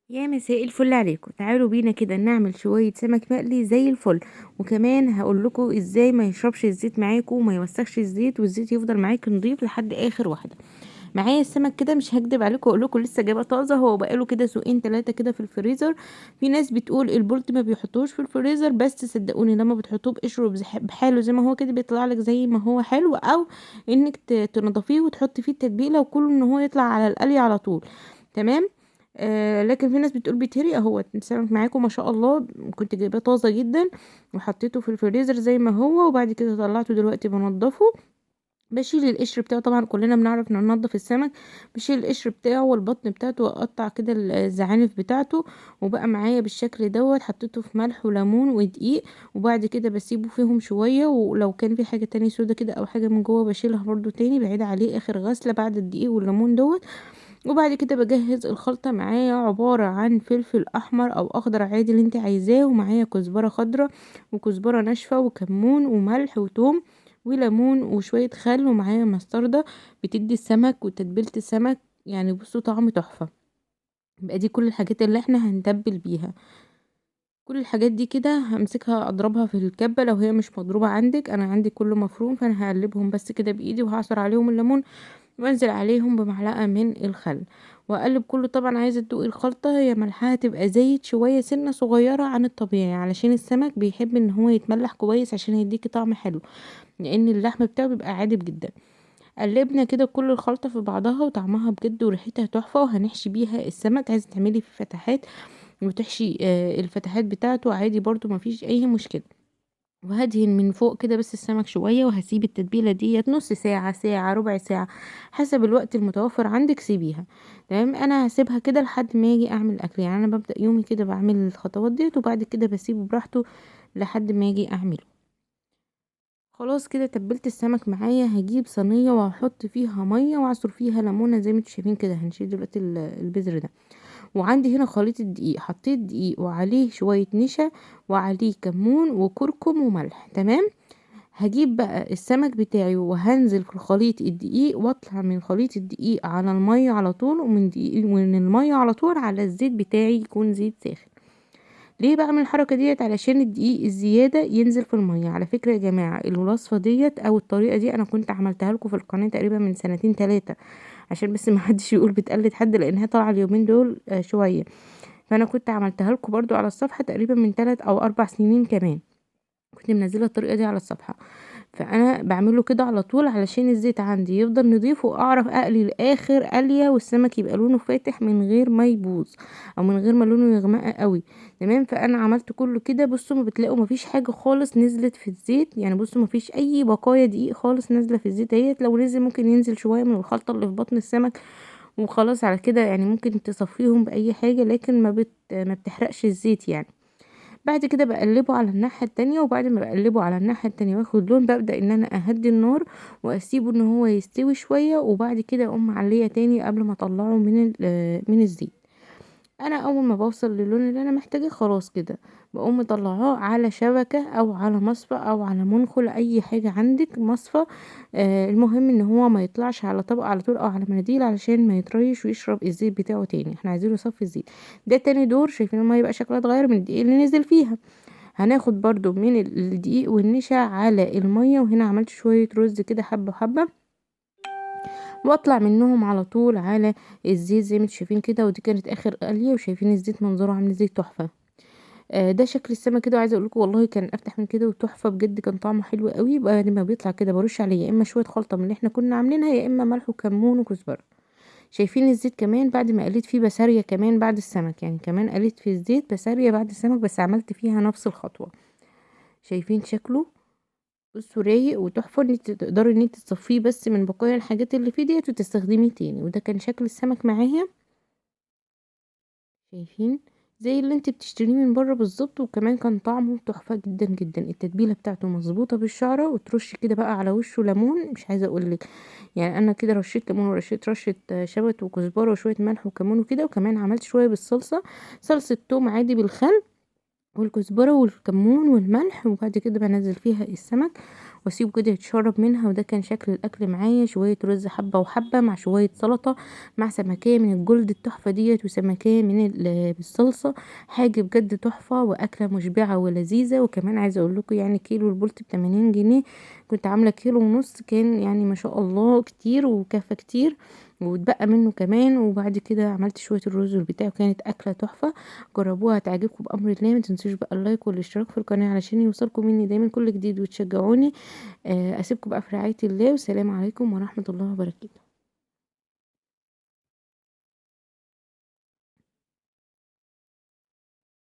يا مساء الفل عليكم، تعالوا بينا كده نعمل شوية سمك مقلي زي الفل. وكمان هقول لكم ازاي ما يشربش الزيت معاكم وما يوسخش الزيت، والزيت يفضل معاك نضيف لحد اخر واحدة. معايا السمك كده، مش هكدب عليكم واقول لكم لسه جايبه طازه، هو بقاله كده سوقين ثلاثه كده في الفريزر. في ناس بتقول البولت ما بيحطوش في الفريزر، بس صدقوني لما بتحطوه بقشره بحاله زي ما هو كده بيطلع لك زي ما هو حلو، او انك تنضفيه وتحطي فيه التتبيله وكله ان هو يطلع على القلي على طول. تمام. لكن في ناس بتقول بيتهري، اهو السمك معاكم ما شاء الله. كنت جايباه طازه جدا وحطيته في الفريزر زي ما هو، وبعد كده طلعته دلوقتي بنضفه. بشيل القشر بتاعه، طبعا كلنا بنعرف ننضف السمك. بشيل القشر بتاعه والبطن بتاعته واقطع كده الزعانف بتاعته. وبقى معايا بالشكل دوت، حطيته في ملح وليمون ودقيق. وبعد كده بسيبه فيهم شوية، ولو كان في حاجة تانية سودا كده او حاجة من جوه بشيلها برضو تاني، بعيد عليه اخر غسلة بعد الدقيق والليمون دوت. وبعد كده بجهز الخلطة، معايا عبارة عن فلفل احمر او اخضر عادي اللي انت عايزاه، ومعايا كزبرة خضراء وكزبرة ناشفة وكمون وملح وتوم وليمون وشوية خل، ومعايا مستردة بتدي السمك وتتبيلة السمك. يعني بصوا طعم تحفة. يبقى دي كل الحاجات اللي احنا هنتبل بيها. كل الحاجات دي كده همسكها اضربها في الكبة، لو هي مش مضروبة عندك، انا عندي كله مفروم، فانا هقلبهم بس كده بايدي وهعصر عليهم الليمون، وانزل عليهم بمعلقة من الخل واقلب كله. طبعا عايزة تدوقي الخلطة، هي ملحها تبقى زايد شوية سنة صغيرة عن الطبيعي، علشان السمك بيحب ان هو يتملح كويس عشان يديكي طعم حلو، لان اللحم بتاعه بيبقى عادب جدا. قلبنا كده كل الخلطة في بعضها، وطعمها بجد وريحتها تحفة، وهنحشي بيها السمك. عايزة تعملي في فتحات وتحشي الفتحات بتاعته عادي برضو مفيش اي مشكلة. وهدهن من فوق كده بس السمك شوية، وهسيب التتبيلة ديت نص ساعة، ساعة، ربع ساعة، حسب الوقت المتوفر عندك سيبيها. تمام. انا هسيبها كده لحد ما اجي اعمل اكل، يعني انا ببدأ يومي كده بعمل الخطوات ديت، وبعد كده بسيبه براحته لحد ما اجي اعمله. خلاص كده تبلت السمك معايا، هجيب صينية وهحط فيها مية واعصر فيها ليمونة زي ما انتوا شايفين كده. هنشيل دلوقتي البذر ده. وعندي هنا خليط الدقيق، حطيت دقيق وعليه شوية نشا وعليه كمون وكركم وملح. تمام. هجيب بقى السمك بتاعي وهنزل في خليط الدقيق، واطلع من خليط الدقيق على المية على طول، ومن المية على طول على الزيت بتاعي يكون زيت ساخن. ليه بعمل الحركة ديت؟ علشان الدقيق الزيادة ينزل في المية. على فكرة يا جماعة، الوصفة ديت او الطريقة دي انا كنت عملتها لكم في القناة تقريبا من سنتين تلاتة، عشان بس ما حدش يقول بتقلد حد، لانها طالعة اليومين دول شوية. فانا كنت عملتها لكم برضو على الصفحة تقريبا من 3 او 4 سنين كمان، كنت منزله الطريقه دي على الصفحه. فانا بعمله كده على طول علشان الزيت عندي يفضل نضيف، واعرف اقلي لاخر قليه، والسمك يبقى لونه فاتح من غير ما يبوظ، او من غير ما لونه يغمق قوي. تمام. فانا عملت كله كده. بصوا، ما بتلاقوا مفيش حاجه خالص نزلت في الزيت، يعني بصوا مفيش اي بقايا دقيق خالص نازله في الزيت اهيت. لو نزل ممكن ينزل شويه من الخلطه اللي في بطن السمك وخلاص على كده، يعني ممكن تصفيهم باي حاجه، لكن ما بتحرقش الزيت يعني. بعد كده بقلبه على الناحية التانية، وبعد ما بقلبه على الناحية التانية واخد لون، ببدأ ان انا اهدي النار واسيبه ان هو يستوي شوية، وبعد كده اقوم معلية تاني قبل ما اطلعه من الزيت. انا اول ما بوصل للون اللي انا محتاجاه خلاص كده بقوم مطلعاه على شبكة او على مصفى او على منخل، اي حاجة عندك مصفى. المهم ان هو ما يطلعش على طبق على طول او على مناديل، علشان ما يطريش ويشرب الزيت بتاعه تاني، احنا عايزينه يصفي الزيت. ده تاني دور. شايفين المية بقى شكلها اتغير من الدقيق اللي نزل فيها. هناخد برضو من الدقيق والنشا على المية، وهنا عملت شوية رز كده حبة حبة، واطلع منهم على طول على الزيت زي ما انتوا شايفين كده. ودي كانت اخر قلية، وشايفين الزيت منظره عامل ازاي تحفة. ده شكل السمك كده، وعايزه اقول لكم والله كان افتح من كده وتحفه بجد، كان طعمه حلو قوي. بعد ما بيطلع كده برش عليه يا اما شويه خلطه من اللي احنا كنا عاملينها، يا اما ملح وكمون وكزبره. شايفين الزيت كمان بعد ما قليت فيه بسارية كمان بعد السمك، يعني كمان قليت في الزيت بسارية بعد السمك، بس عملت فيها نفس الخطوه. شايفين شكله؟ بصوا رايق وتحفة، ان انت تقدري ان انت تصفيه بس من بقايا الحاجات اللي فيه ديت وتستخدميه تاني. وده كان شكل السمك معايا. شايفين؟ زي اللي انت بتشتريه من بره بالظبط، وكمان كان طعمه تحفة جدا جدا. التتبيلة بتاعته مظبوطة بالشعرة، وترش كده بقى على وشه ليمون، مش عايزة اقولك. يعني انا كده رشيت ليمون ورشيت رشة شبت وكزبرة وشوية ملح وكمون وكده، وكمان عملت شوية بالصلصة، صلصة توم عادي بالخل والكزبرة والكمون والملح، وبعد كده بنزل فيها السمك. واسيبه كده يتشرب منها. وده كان شكل الاكل معايا، شويه رز حبه وحبه مع شويه سلطه مع سمكيه من الجلد التحفه ديت وسمكيه من بالصلصه. حاجه بجد تحفه واكله مشبعه ولذيذه. وكمان عايزه اقول لكم يعني كيلو البولت ب80 جنيه، كنت عامله كيلو ونص، كان يعني ما شاء الله كتير وكفى كتير واتبقى منه كمان. وبعد كده عملت شويه الرز والبتاع وكانت اكله تحفه. جربوها هتعجبكم بامر الله. ما تنسوش بقى اللايك والاشتراك في القناه علشان يوصلكم مني دايما كل جديد وتشجعوني. اسيبكم بقى في رعايه الله، والسلام عليكم ورحمه الله وبركاته.